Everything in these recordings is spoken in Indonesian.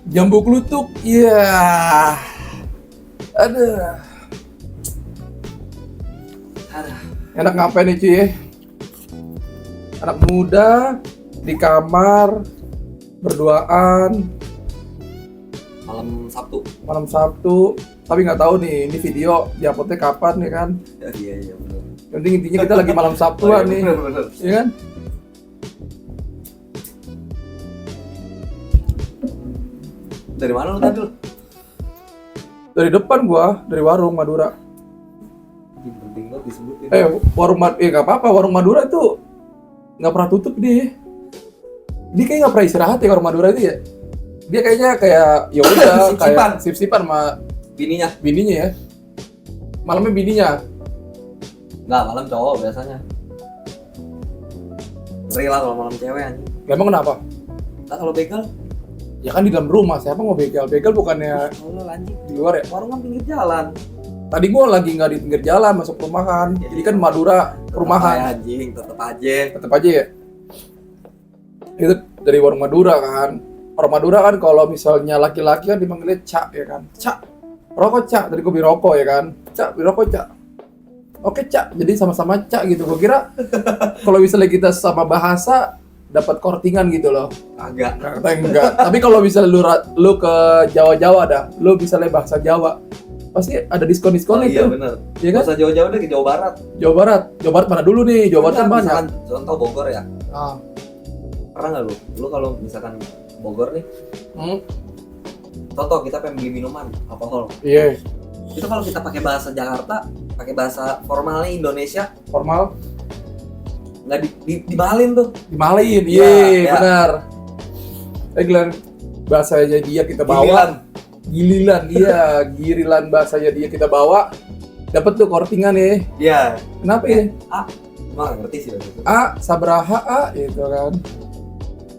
Jambu klutuk, iya. Aduh. Enak ngapain nih cuy? Anak muda di kamar berduaan malam Sabtu, tapi nggak tahu nih ini video diuploadnya kapan ya kan? Iya benar. Yang penting intinya kita lagi malam Sabtuan nih, bener. ya kan? Dari mana lu tadi? Dari depan gua, dari warung Madura. Penting banget disebutin. Nggak apa-apa, warung Madura itu nggak pernah tutup dia. Dia kayak nggak pernah istirahat ya warung Madura itu ya. Dia kayaknya kayak ya udah kayak sip-sipan sama bininya ya. Malamnya bininya. Nggak, malam cowok biasanya. Ngeri lah kalau malam cewek anjing. Emang kenapa? Nah kalau begal? Ya kan di dalam rumah, siapa mau begal? Begal bukannya Tolol anjing. di luar ya? Warung kan pinggir jalan. Tadi gua lagi nggak di pinggir jalan, masuk perumahan. Ya, jadi kan Madura perumahan. Anjing, tetep aja. Tetep aja ya. Itu dari warung Madura kan. Warung Madura kan kalau misalnya laki-laki kan dipanggilnya Cak ya kan. Cak, rokok Cak. Tadi gua beli rokok ya kan. Cak, beli rokok Cak. Oke Cak, jadi sama-sama Cak gitu. Gua kira kalau misalnya kita sama bahasa dapat kortingan gitu loh. Agak. Kata enggak. Tapi kalau misalnya lu ke Jawa-Jawa dah, lu misalnya bahasa Jawa, pasti ada diskon-diskonnya Iya tuh. benar. Iya kan? Usah jauh-jauh deh ke Jawa Barat. Jawa Barat mana dulu nih? Jawa Barat kan banyak. Misalkan, contoh Bogor ya. Ah. Pernah nggak lu kalau misalkan Bogor nih, Hmm. contoh kita pengen beli minuman alkohol. Iya. Itu kalau kita pakai bahasa Jakarta, pakai bahasa formalnya Indonesia, Formal. nggak dimahalin tuh. Dimalin. Iya, Iya, ya. benar. Giliran bahasanya dia kita bawa. Giliran. Iya, girilan bahasanya dia kita bawa. Dapat tuh kortingan ya. Iya. Kenapa ya? Emang nggak ngerti sih waktu itu. Sabraha gitu kan.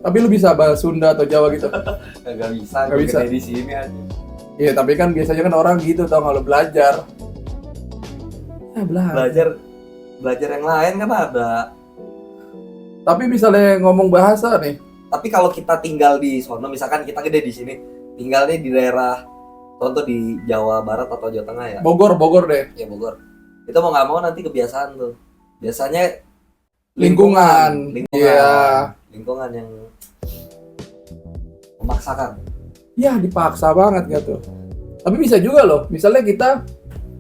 Tapi lu bisa bahasa Sunda atau Jawa gitu. Nggak bisa. Nggak bisa. Di sini aja. Iya, tapi kan biasanya kan orang gitu tau nggak, lu belajar. Ya Belajar yang lain kan ada. Tapi misalnya ngomong bahasa nih, Tapi kalau kita tinggal di sono, misalkan kita gede di sini, tinggalnya di daerah, contoh di Jawa Barat atau Jawa Tengah ya. Bogor deh. Ya Bogor. Itu mau nggak mau nanti kebiasaan tuh. Biasanya Lingkungan. Iya. Lingkungan yang memaksakan. Ya dipaksa banget gitu. Tapi bisa juga loh, misalnya kita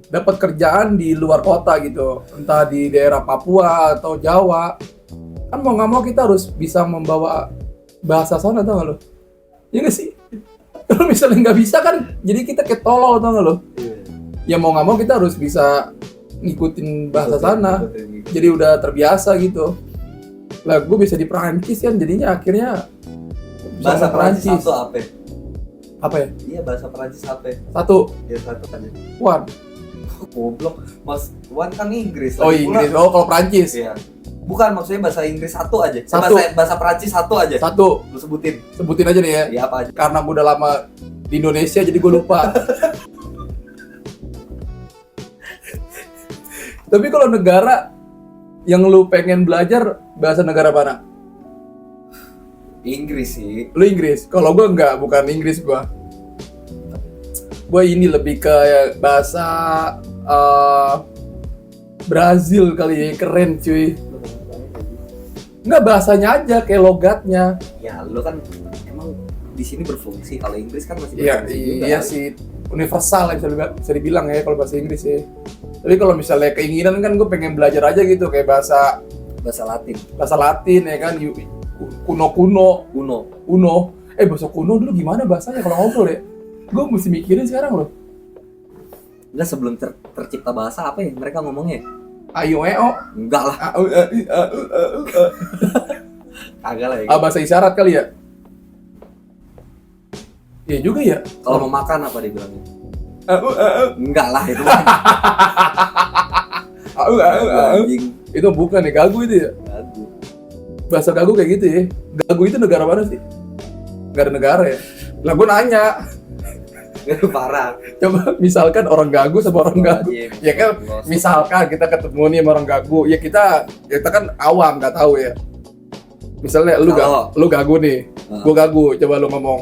dapat kerjaan di luar kota gitu, entah di daerah Papua atau Jawa, kan mau nggak mau kita harus bisa membawa bahasa sana, tau nggak lo? Iya nggak sih? Kalau misalnya nggak bisa kan, jadi kita kayak tolol, tau nggak lo? Ya mau nggak mau kita harus bisa ngikutin bahasa sana, jadi udah terbiasa gitu. Lah gue bisa di Perancis kan, jadinya akhirnya Bahasa Perancis satu apa? Apa ya? Iya, bahasa Perancis apa? Satu, Ya satu aja. One. Goblok. Mas Wan kan Inggris. Oh lagi Inggris, pula. oh kalau Perancis. Iya. Bukan, maksudnya bahasa Inggris satu aja. Satu. Bahasa Perancis satu aja. Satu, Lu sebutin. sebutin aja nih ya. Iya apa aja? Karena gue udah lama di Indonesia jadi gue lupa. Tapi kalau negara yang lu pengen belajar bahasa negara mana? Inggris sih. Lu Inggris. Kalau gue enggak, bukan Inggris gue. Gue ini lebih ke bahasa Brazil kali ya, keren cuy. Enggak, bahasanya aja kayak logatnya. Ya, lu kan emang di sini berfungsi. Kalau Inggris kan masih Iya, berfungsi juga. iya sih, universal lah bisa dibilang ya kalau bahasa Inggris ya. Tapi kalau misalnya keinginan kan gue pengen belajar aja gitu kayak bahasa Bahasa Latin. ya kan, kuno. Bahasa kuno dulu gimana bahasanya kalau ngobrol ya? Gue mesti mikirin sekarang loh. Enggak, sebelum tercipta bahasa apa ya mereka ngomongnya? Ayo eo. Enggak lah. Kagak lah ya. Bahasa isyarat kali ya? Iya juga ya. Kalau mau makan apa dibilangnya? Enggak lah itu. Anjing. Itu bukan ya, gagu itu ya? Gagu. Bahasa gagu kayak gitu ya. Gagu itu negara mana sih? Gak ada negara ya? Lah gue nanya. Parah. Coba misalkan orang gagu sama orang gagu. Anjing. Ya kan, misalkan kita ketemu nih sama orang gagu, ya kita kan awam, nggak tahu ya. Misalnya lu gagu nih, gue gagu, coba lu ngomong.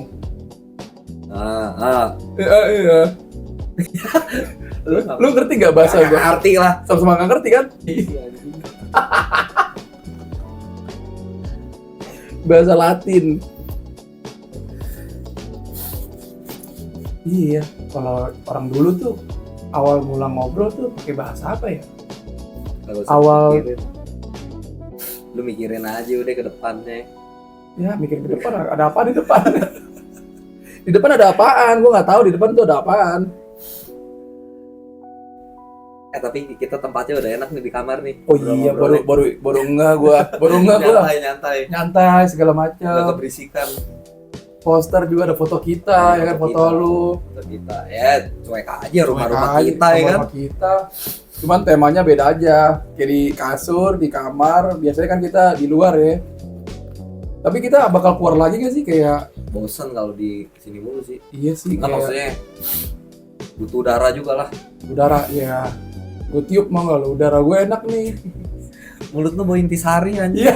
Iya. Lu ngerti nggak bahasa Gak gue? ngerti lah. Sama-sama nggak ngerti kan? Bahasa Latin. Iya, kalau orang dulu tuh awal mula ngobrol tuh pakai bahasa apa ya? Gak usah Awal- mikirin. Lu mikirin aja udah ke depannya. Ya, mikir ke depan ada apa di depan? Di depan ada apaan? Gue nggak tahu di depan tuh ada apaan. Tapi kita tempatnya udah enak nih di kamar nih. Oh iya, baru enggak gua. Nyantai segala Udah macam. keberisikan Poster juga ada foto kita, ya kan, foto kita. lu. Foto kita. Ya, cuek aja rumah-rumah Cuek aja, kita ya kan. rumah kita. Cuman temanya beda aja. Kayak di kasur, di kamar. Biasanya kan kita di luar ya. Tapi kita bakal keluar lagi nggak sih kayak? Bosan kalau di sini mulu sih. Iya sih. Nah, Kayak maksudnya butuh udara juga lah. udara ya. Gue tiup mau nggak lo? Udara gue enak nih. Mulut lu bau intisari anjing. Iya.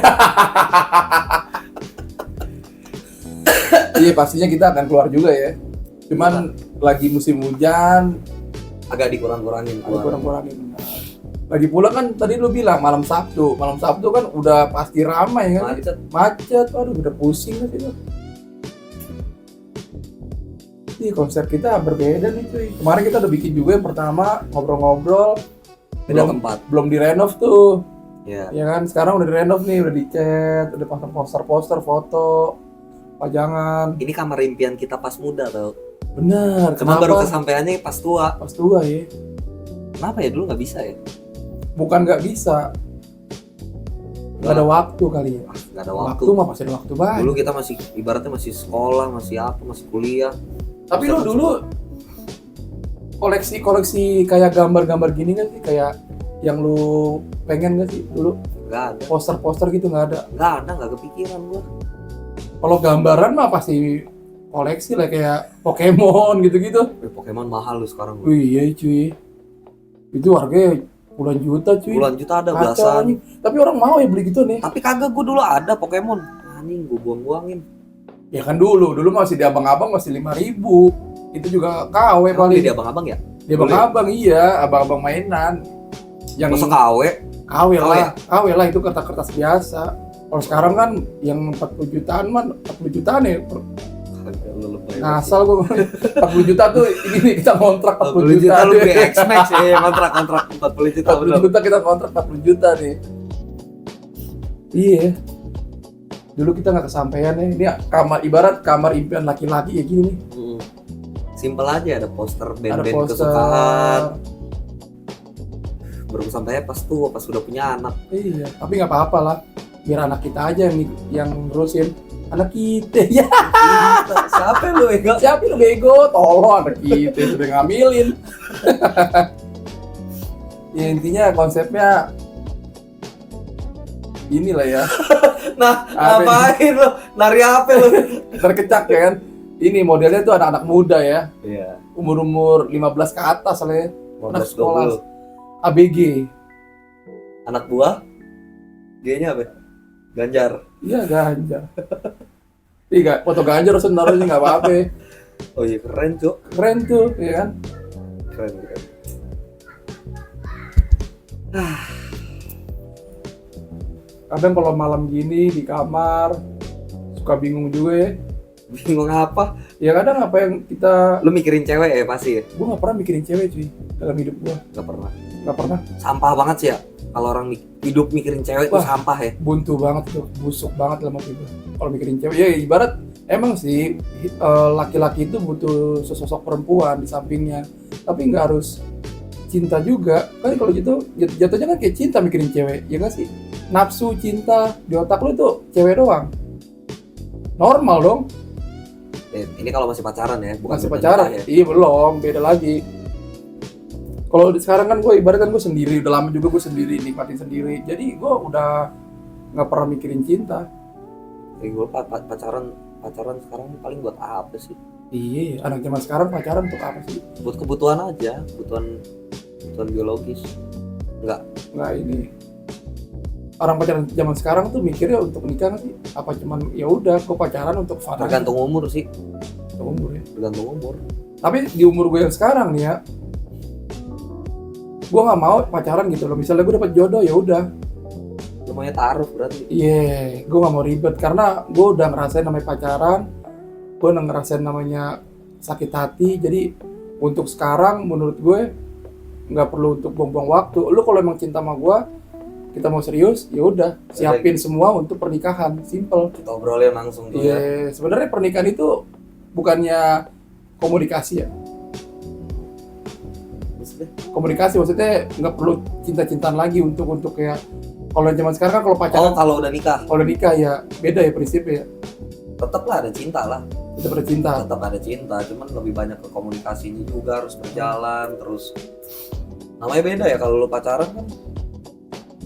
Iya pastinya kita akan keluar juga ya. Cuman lagi musim hujan, Agak dikurang-kurangin ada keluar. kurang-kurangin. Lagi pula kan tadi lu bilang malam Sabtu kan udah pasti ramai kan. Macet. Waduh udah pusing kan itu. Iya konsep kita berbeda nih cuy. Kemarin kita udah bikin juga yang pertama ngobrol-ngobrol. Belum tempat. Belum direnov tuh. Ya. Ya kan sekarang udah direnov nih, udah dicat, udah pasang poster-poster, foto, pajangan. Ini kamar impian kita pas muda tau. Bener. Cuma kenapa? baru kesampaiannya pas tua. Pas tua ya. Kenapa ya dulu nggak bisa ya? Bukan nggak bisa. Nggak ada waktu kali ya. Nggak ada waktu. Waktu mah pasti ada waktu banyak. Dulu kita masih ibaratnya masih sekolah, masih apa, masih kuliah. Tapi lu dulu koleksi kayak gambar-gambar gini kan sih, kayak yang lu pengen gak sih dulu? Nggak ada. Poster-poster gitu nggak ada. Nggak kepikiran gua. Kalau gambaran mah pasti koleksi lah kayak Pokemon gitu-gitu. Pokemon mahal lu sekarang. Gua. Wih iya cuy. Itu harganya puluhan juta cuy. Puluhan juta ada Kacau, belasan. anjing. Tapi orang mau ya beli gitu nih. Tapi kagak, gua dulu ada Pokemon. Anjing, gua buang-buangin. Ya kan dulu masih di abang-abang masih 5.000. Itu juga KW Emang paling. beli di abang-abang ya? Di abang-abang iya, abang-abang mainan. Yang Masa KW? KW KW ya? lah, KW lah itu kertas-kertas biasa. Kalau sekarang kan yang 40 jutaan man, 40 jutaan ya. Lu lebay Ngasal gua 40 juta tuh ini nih kita kontrak 40 40 juta. juta lu beli X-Max ya, kontrak 40 juta 40 udah. juta kita kontrak 40 juta nih. Iya. Dulu kita nggak kesampaian ya. Ini kamar ibarat kamar impian laki-laki ya gini nih. Simpel aja, ada poster Ada band-band poster. kesukaan. Baru sampainya pas tua, pas udah punya anak. Iya, tapi nggak apa-apa lah. Biar anak kita aja yang nerusin. Anak kita ya. Siapa lu Ega? Siapa lu bego? Tolong anak kita sudah ngambilin. Ya intinya konsepnya inilah ya. Nah, Apa ngapain lu? Nari apa lu? Terkecak ya kan. Ini modelnya tuh anak-anak muda ya. Iya. Umur 15 ke atas lah ya. Anak sekolah. 15-20. ABG. Anak buah? Dianya apa? Ganjar. Iya Ganjar. Iya foto Ganjar harus naruhnya nggak apa-apa. Oh iya keren cuk. Keren tuh ya kan. Keren. Kadang kalau malam gini di kamar suka bingung juga ya. Bingung apa? Ya kadang apa yang kita, Lu mikirin cewek ya pasti ya? gue nggak pernah mikirin cewek cuy dalam hidup gue, Gak pernah. nggak pernah. Sampah banget sih ya. Kalau orang hidup mikirin cewek itu Wah. sampah ya. Buntu banget tuh, busuk banget dalam hati gue. Kalau mikirin cewek, ya ibarat emang sih laki-laki itu butuh sesosok perempuan di sampingnya, tapi nggak harus cinta juga kan. Kalau gitu jatuhnya kan kayak cinta mikirin cewek, ya nggak sih? Nafsu cinta di otak lu tuh cewek doang, normal dong. Ini kalau masih pacaran ya, bukan Masih udah pacaran nikah ya. iya belum, beda lagi. Kalau sekarang kan gue ibarat kan gue sendiri, udah lama juga gue sendiri, nikmatin sendiri, jadi gue udah nggak pernah mikirin cinta. Gue pacaran sekarang paling buat apa sih? Iya, anak zaman sekarang pacaran untuk apa sih? Buat kebutuhan aja, kebutuhan biologis. Nggak ini. Orang pacaran zaman sekarang tuh mikirnya untuk nikah nggak sih? Apa cuman ya udah gue pacaran untuk fun aja? Tergantung umur sih. Umur ya. Tergantung umur. Tapi di umur gue yang sekarang nih ya, gue nggak mau pacaran gitu loh. Misalnya gue dapet jodoh ya udah. Lumayan taruh berarti. Iya, gue nggak mau ribet karena gue udah ngerasain namanya pacaran, gue udah ngerasain namanya sakit hati. Jadi untuk sekarang menurut gue nggak perlu untuk buang-buang waktu. Lu kalau emang cinta sama gue, kita mau serius, ya udah siapin semua untuk pernikahan, simple. Kita obrolin langsung tuh ya. Iya, sebenarnya pernikahan itu bukannya komunikasi ya. Maksudnya? Komunikasi maksudnya nggak perlu cinta-cintaan lagi untuk kayak kalau zaman sekarang kan kalau pacaran, Oh, kalau udah nikah, kalau nikah ya beda ya prinsipnya ya. tetap lah ada cinta lah. Kita bercinta. Tetap ada cinta, cuman lebih banyak ke komunikasinya juga harus berjalan terus. Namanya beda ya kalau lu pacaran kan,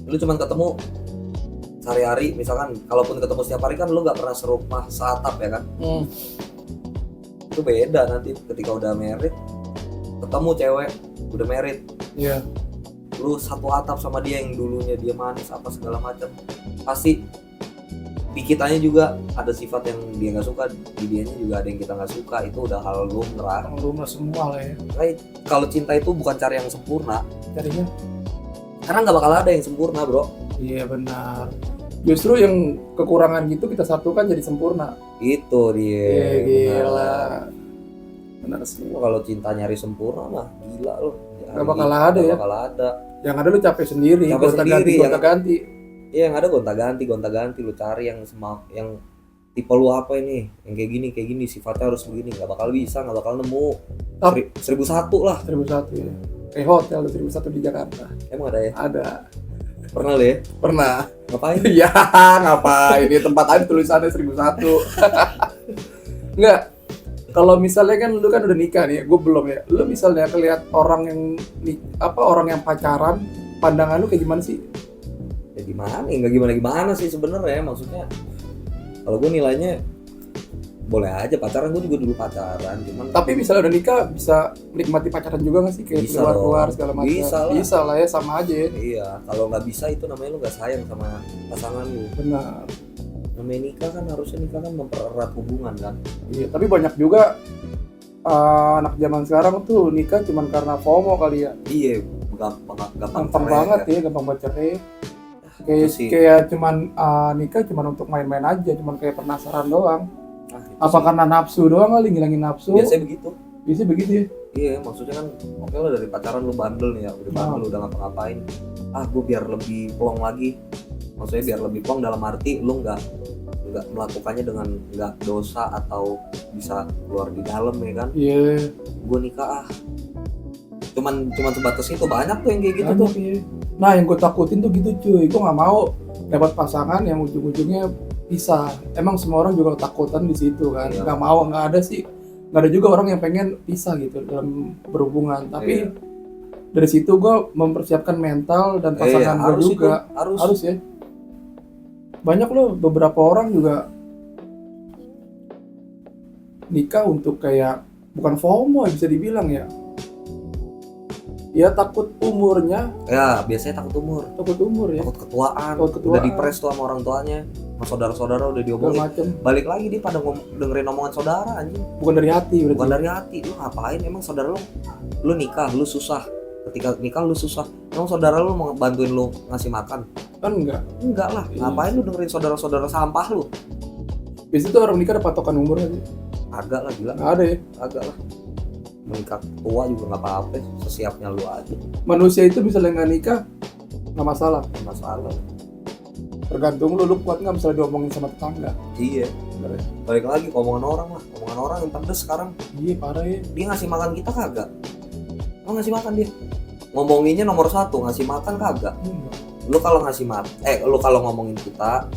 lu cuman ketemu sehari-hari, misalkan kalaupun ketemu setiap hari kan lu nggak pernah serumah seatap ya kan. Itu beda nanti ketika udah married, ketemu cewek udah married, Iya. lu satu atap sama dia yang dulunya dia manis apa segala macam, pasti di kitanya juga ada sifat yang dia nggak suka, di dianya juga ada yang kita nggak suka. Itu udah hal lumrah. Rumah semua lah ya. Right? Kalau cinta itu bukan cari yang sempurna, Carinya. karena nggak bakal ada yang sempurna bro. Iya benar. Justru yang kekurangan gitu kita satukan jadi sempurna. Itu dia. Iya gila. Benar. Benar semua. Kalau cinta nyari sempurna mah gila loh. Nggak bakal ada ya. Nggak bakal ada. Yang ada lu capek sendiri. Capek sendiri, Gonta-ganti. Iya, yang ada gonta-ganti lu cari yang yang tipe lu apa ini, yang kayak gini sifatnya harus begini, nggak bakal bisa, nggak bakal nemu. 1001 lah. 1001 ya. Kayak hotel 1001 di Jakarta. Emang ada ya? Ada. Pernah lu ya? Pernah. Ngapain? Ya ngapain? Ini tempat aja tulisannya 1001. Enggak. Kalau misalnya kan lu kan udah nikah nih, gue belum ya. Lu misalnya ngeliat orang yang orang yang pacaran, pandangan lu kayak gimana sih? Ya gimana? Ya nggak gimana sih sebenarnya, maksudnya. Kalau gue nilainya boleh aja pacaran, gue juga dulu pacaran, cuman Tapi misalnya udah nikah bisa menikmati pacaran juga nggak sih? Kayak Bisa keluar dong. segala macam. Bisa lah. Bisa lah ya, sama aja ya. iya, kalau nggak bisa itu namanya lu nggak sayang sama pasangan lu. Benar. Namanya nikah kan, harusnya nikah kan mempererat hubungan kan. Iya, tapi banyak juga anak zaman sekarang tuh nikah cuman karena FOMO kali ya. Iya, gampang Gampang cerai banget ya, gampang banget cerai. Itu sih. Kayak cuman nikah cuman untuk main-main aja, cuman kayak penasaran doang. Ah, itu Apa sih. karena nafsu doang kali, ngilangin nafsu? Biasanya begitu. Biasanya begitu ya. Iya, maksudnya kan oke lah dari pacaran lu bandel nih ya, udah bandel udah ngapa-ngapain. Gue biar lebih plong lagi. Maksudnya biar lebih plong dalam arti lu nggak melakukannya dengan nggak dosa atau bisa keluar di dalam ya kan. Iya. Gue nikah cuman sebatas itu, banyak tuh yang kayak gitu Banyak, tuh. iya. Nah yang gue takutin tuh gitu cuy, gue nggak mau dapat pasangan yang ujung-ujungnya pisah. Emang semua orang juga takutan di situ kan, Iya. nggak mau, nggak ada sih, nggak ada juga orang yang pengen pisah gitu dalam berhubungan. Tapi Iya. dari situ gue mempersiapkan mental dan pasangan gue harus juga itu, harus. harus ya. Banyak loh beberapa orang juga nikah untuk kayak bukan FOMO bisa dibilang ya. Ya takut umurnya, Ya biasanya takut umur, ya. takut ketuaan, Takut ketuaan. udah dipres tuh sama orang tuanya, sama saudara-saudara udah Segala diomongin. macem. Balik lagi dia pada dengerin omongan saudara anjing. Bukan dari hati berarti. Bukan dari hati. Lu ngapain emang saudara lu nikah lu susah, ketika nikah lu susah, emang saudara lu mau bantuin lu ngasih makan? Kan enggak. Enggak lah. Iya. Ngapain lu dengerin saudara-saudara sampah lu? Biasanya tuh orang nikah ada patokan umur aja. Agak lah, gila. Nggak ada ya. Agak lah. Menikah tua juga nggak apa-apa, sesiapnya lu aja. Manusia itu misalnya nggak nikah nggak masalah. Nggak masalah. Tergantung lu kuat nggak misalnya diomongin sama tetangga. Iya. Bener ya? Balik lagi ke omongan orang lah. Omongan orang yang pedes sekarang. Iya parah ya. Dia ngasih makan kita kagak? Lu ngasih makan dia? Ngomonginnya nomor satu, ngasih makan kagak? Enggak. Lu kalau ngasih makan, lu kalau ngomongin kita,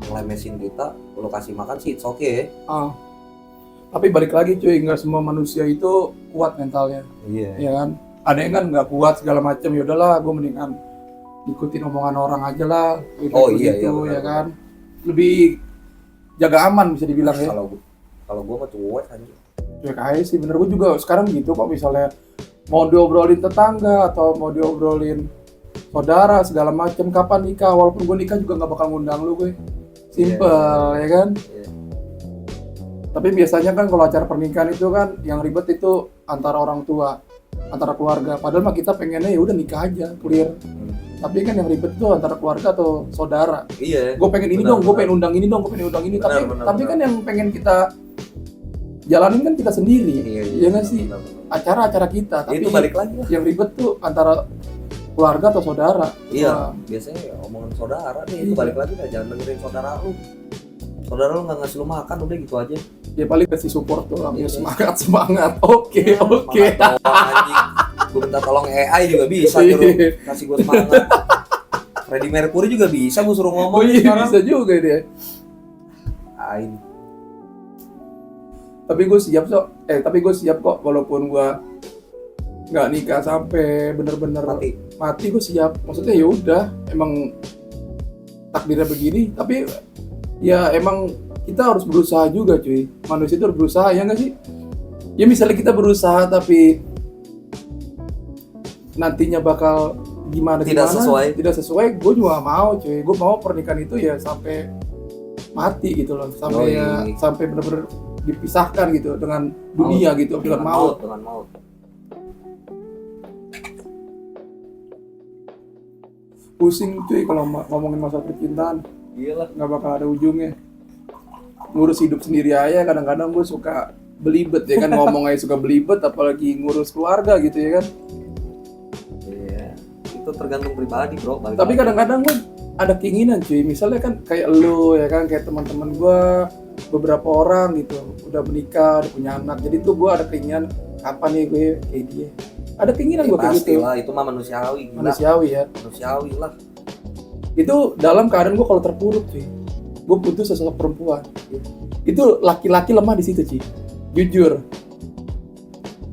ngelemesin kita, lu kasih makan sih, it's okay. Tapi balik lagi cuy, nggak semua manusia itu kuat mentalnya, Iya. ya kan? Ada yang kan nggak kuat segala macam. Ya udahlah, gue mendingan ikutin omongan orang aja lah. Oh, iya, gitu, benar. ya kan? Lebih jaga aman bisa dibilang ya. Kalau gua mah cuek anjing. Ya kayak sih bener, gue juga sekarang gitu kok. Misalnya mau diobrolin tetangga atau mau diobrolin saudara segala macam, kapan nikah, walaupun gue nikah juga nggak bakal ngundang lu gue. Simple, ya kan? Iya. Tapi biasanya kan kalau acara pernikahan itu kan yang ribet itu antara orang tua, antara keluarga. Padahal mah kita pengennya ya udah nikah aja, clear. Tapi kan yang ribet itu antara keluarga atau saudara. Iya. Gue pengen ini Benar, dong, gue benar. pengen undang ini dong, gue pengen undang ini. Benar, Tapi benar, tapi benar. kan yang pengen kita jalanin kan kita sendiri. Iya nggak sih? Benar-benar. Acara-acara kita. Tapi Itu balik lagi lah. yang ribet tuh antara keluarga atau saudara. Iya, Wah, biasanya ya omongan saudara nih, itu Iya. balik lagi dah, jangan dengerin saudara lu. Saudara lu nggak ngasih lu makan, udah gitu aja. ya paling kasih support tuh orang Iya. semangat semangat. Oke oke. Semangat doang, anjing. Gue minta tolong AI juga bisa nyuruh kasih gue semangat. Freddie Mercury juga bisa gue suruh Oh ngomong iya sekarang. bisa juga dia. Ain. Tapi gue siap kok walaupun gue nggak nikah sampai bener-bener mati gue siap. Maksudnya ya udah emang takdirnya begini. Tapi ya emang kita harus berusaha juga cuy. Manusia itu harus berusaha ya nggak sih? Ya misalnya kita berusaha tapi nantinya bakal gimana Tidak sesuai. gue juga gak mau cuy. Gue mau pernikahan itu ya sampai mati gitu loh, sampai sampai benar-benar dipisahkan gitu dengan dunia gitu, dengan maut. Dengan maut. Pusing cuy kalau ngomongin masalah percintaan, Iyalah. nggak bakal ada ujungnya. Ngurus hidup sendiri aja kadang-kadang gue suka belibet ya kan, ngomong aja suka belibet, apalagi ngurus keluarga gitu ya kan. Iya. Itu tergantung pribadi bro. Balik Tapi lagi. kadang-kadang gue ada keinginan cuy, misalnya kan kayak lu ya kan, kayak teman-teman gue beberapa orang gitu udah menikah, udah punya anak, jadi tuh gue ada keinginan kapan nih gue kayak dia. Ada keinginan gue kayak gitu. Pastilah, itu mah manusiawi. Gila. Manusiawi ya. Manusiawi lah. Itu dalam keadaan gue kalau terpuruk cuy, gue butuh sosok perempuan. Itu laki-laki lemah di situ cuy, jujur.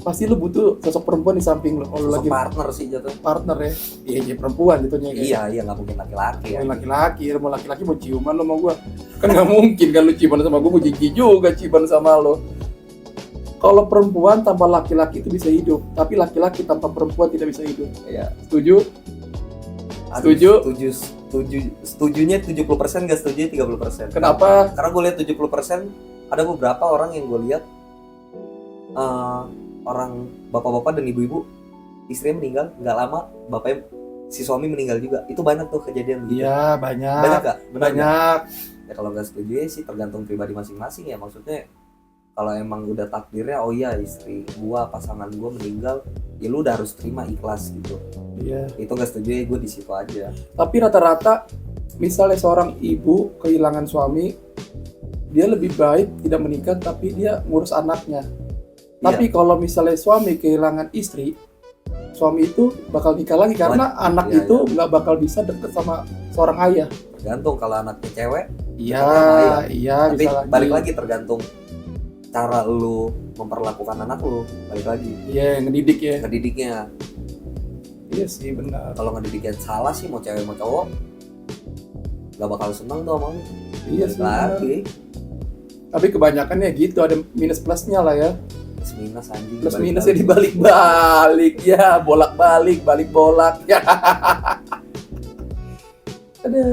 Pasti lu butuh sosok perempuan di samping lu kalau lagi Partner sih jatuh. partner ya. Iya perempuan jatuhnya kayak. Iya, nggak mungkin laki-laki ya. Mau laki-laki mau ciuman lo sama gue, kan nggak mungkin kan lu ciuman sama gue jijik juga ciuman sama lo. Kalau perempuan tanpa laki-laki itu bisa hidup, tapi laki-laki tanpa perempuan tidak bisa hidup. Iya. Setuju? Aduh, setujunya 70%, nggak setuju 30%. Kenapa? Karena gue lihat 70%, ada beberapa orang yang gue lihat orang bapak-bapak dan ibu-ibu, istrinya meninggal nggak lama, bapaknya si suami meninggal juga. Itu banyak tuh kejadian begitu. Iya banyak. Banyak gak? Banyak. Ya kalau nggak setuju ya sih tergantung pribadi masing-masing ya. Maksudnya kalau emang udah takdirnya, oh iya istri gua, pasangan gua meninggal, ya lu udah harus terima, ikhlas gitu. Iya. Itu nggak setuju ya gue di situ aja. Tapi rata-rata misalnya seorang ibu kehilangan suami, dia lebih baik tidak menikah tapi dia ngurus anaknya. Tapi kalau misalnya suami kehilangan istri, suami itu bakal nikah lagi karena anak Iya, itu nggak bakal bisa deket sama seorang ayah. Tergantung kalau anaknya cewek. Iya, ayah. iya. Tapi bisa balik lagi tergantung cara lu memperlakukan anak lu. Balik lagi Iya, ngedidik ya. ngedidiknya. Iya sih benar. Kalau ngedidiknya salah sih, mau cewek mau cowok nggak bakal seneng tuh sama lu. Iya Balik sih. Benar. lagi Tapi kebanyakan ya gitu, ada minus plusnya lah ya. plus minus anjing. Plus dibalik minusnya lagi. dibalik-balik ya, bolak-balik, balik-bolak ya. Ada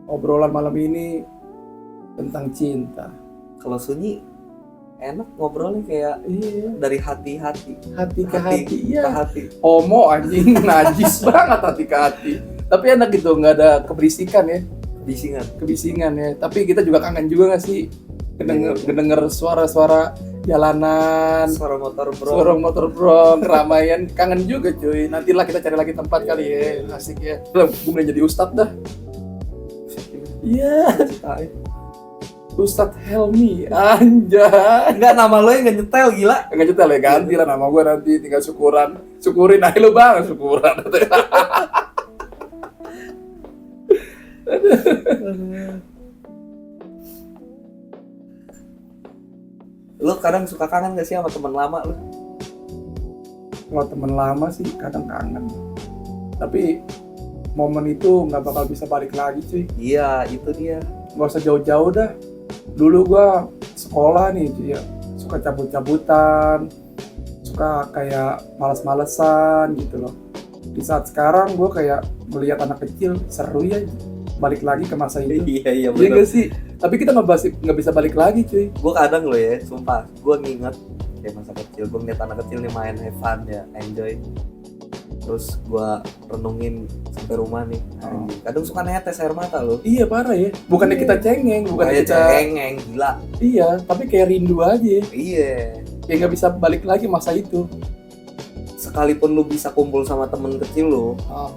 obrolan malam ini tentang cinta. Kalau sunyi enak ngobrolnya kayak Iya, dari hati-hati. hati ke hati. ke Iya. hati. Homo anjing, najis banget hati ke hati. Tapi enak gitu, nggak ada keberisikan ya, Bisingan. kebisingan ya. Tapi kita juga kangen juga nggak sih kedenger suara-suara jalanan, Suara motor bro. suara motor bro, keramaian, kangen juga cuy. Nantilah kita cari lagi tempat kali ya, asik ya. Gue jadi ustadz dah. Iya, Ustadz Helmi, anjay. Enggak, nama lo yang nggak nyetel, gila. Nggak nyetel ya, ganti lah nama gue nanti, tinggal syukurin aja lo bang, syukuran. Lo kadang suka kangen gak sih sama teman lama lo? Kalau temen lama sih kadang kangen, tapi momen itu nggak bakal bisa balik lagi cuy. Iya, itu dia. Nggak usah jauh-jauh dah. Dulu gua sekolah nih cuy ya, suka cabut-cabutan, suka kayak males-malesan gitu loh. Di saat sekarang gua kayak melihat anak kecil, seru ya balik lagi ke masa itu. Iya Iya bener. nggak sih? Tapi kita nggak bisa balik lagi cuy. Gue kadang loh ya, sumpah, gue nginget kayak masa kecil, gue ngeliat anak kecil nih main have fun ya, enjoy. Terus gue renungin sampai rumah nih, anjing. Kadang suka netes air mata loh. Iya parah ya. Bukannya kita cengeng, bukannya Kayak kita cengeng, gila. iya, tapi kayak rindu aja. Iya. Kayak nggak bisa balik lagi masa itu. Sekalipun lu bisa kumpul sama temen kecil lo, Ah,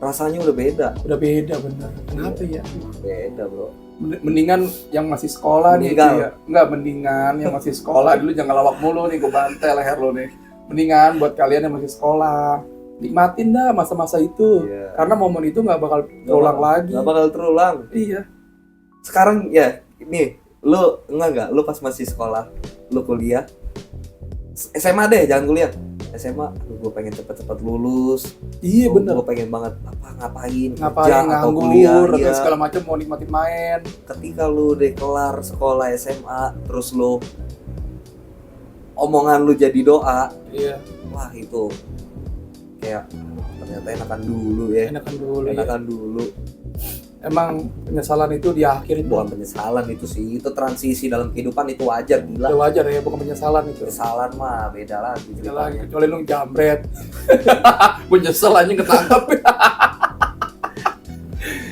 rasanya udah beda. udah beda bener. Kenapa ya? Beda bro. Mendingan yang masih sekolah nih Meninggal. cuy ya. Enggak, mendingan yang masih sekolah dulu jangan lawak mulu nih, gue bantai leher lo nih. Mendingan buat kalian yang masih sekolah, nikmatin dah masa-masa itu. Iya. Karena momen itu nggak bakal terulang lagi. Gak bakal terulang. Iya. Sekarang ya, ini lu enggak, lu pas masih sekolah, lu kuliah, SMA deh, jangan kuliah. SMA, gue pengen cepet-cepet lulus. Iya bener. Gue pengen banget ngapain Ngapain kerja atau nganggur kuliah. atau Iya. segala macam, mau nikmatin main. Ketika lu udah kelar sekolah SMA, terus lu omongan lu jadi doa, Iya. wah itu kayak ternyata enakan dulu ya. Enakan dulu. Iya. Enakan dulu. Emang penyesalan itu di akhir itu Bukan penyesalan itu sih, itu transisi dalam kehidupan, itu wajar, gila. udah wajar ya, bukan penyesalan itu. Penyesalan mah beda lagi Beda lagi, ceritanya. kecuali lu jambret. Menyesal aja ketangkap.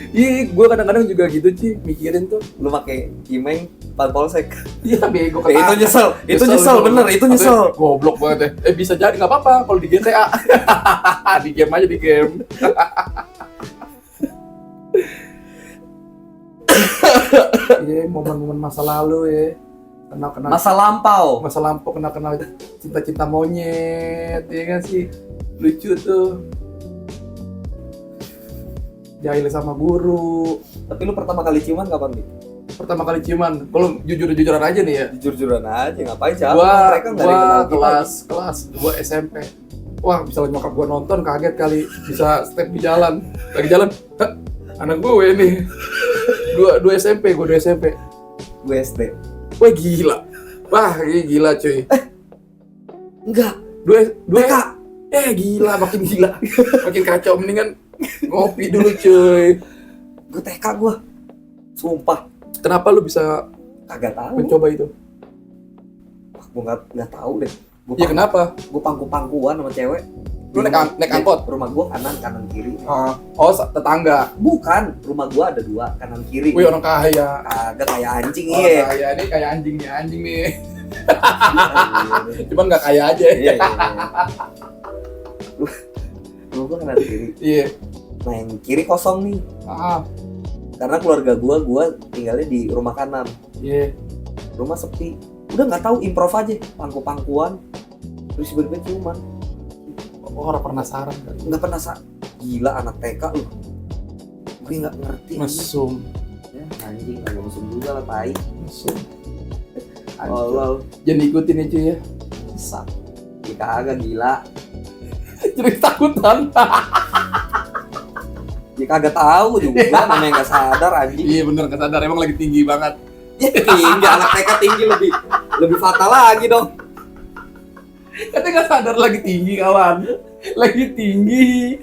Iya, gue kadang-kadang juga gitu sih, mikirin tuh. Lu pakai imeng pan polsek. Iya bego Itu nyesel, itu nyesel bener, itu nyesel. Goblok banget ya. Bisa jadi nggak apa-apa kalau di GTA. Di game aja, di game. Iya, momen-momen masa lalu ya. Kenal-kenal Masa lampau. masa lampau, kenal-kenal cinta-cinta monyet, ya kan sih. Lucu tuh. Jahil sama guru. Tapi lu pertama kali ciuman kapan nih? Pertama kali ciuman, kalau jujur-jujuran aja nih ya. Jujur-jujuran aja, ngapain siapa? Gua Mereka nggak ada yang kenal kita. kelas 2 SMP. Wah, misalnya nyokap gua nonton kaget kali, bisa step di jalan. Lagi jalan, "Hah, anak gue nih." Dua SMP, gua 2 SMP. Gue SD. Wah, gila. Wah, ini gila cuy. Enggak. Dua TK. gila, makin gila. Makin kacau, mendingan ngopi dulu cuy. Gue TK gue. Sumpah. Kenapa lu bisa Kagak tahu. mencoba itu? Gue nggak tahu deh. Gue Ya kenapa? Gue pangku-pangkuan sama cewek. Lu naik angkot? Rumah gue kanan kiri. Tetangga. Bukan, rumah gue ada 2, kanan kiri. Wih, orang kaya. Kagak kayak anjing Orang iya. kaya nih, kayak anjing nih. Iya, Cuman nggak kaya aja. iya. Rumah gue kanan kiri. Iya. Nah yang kiri kosong nih. Karena keluarga gue tinggalnya di rumah kanan. Iya. Rumah sepi. Udah nggak tahu, improv aja, pangku-pangkuan. Terus tiba-tiba ciuman. Orang penasaran kali. Nggak pernah gila anak TK lu. Gue nggak ngerti. Mesum. Ya, anjing, nggak mesum juga lah, tai. Mesum. Allah, Jangan ikutin ya cuy ya. sesat. Jika agak gila. Jadi takutan. Jika agak tahu juga, namanya nggak sadar anjing. Iya bener, nggak sadar. Emang lagi tinggi banget. Ya tinggi, anak TK tinggi lebih fatal lagi dong. Katanya nggak sadar lagi tinggi kawan. Lagi tinggi.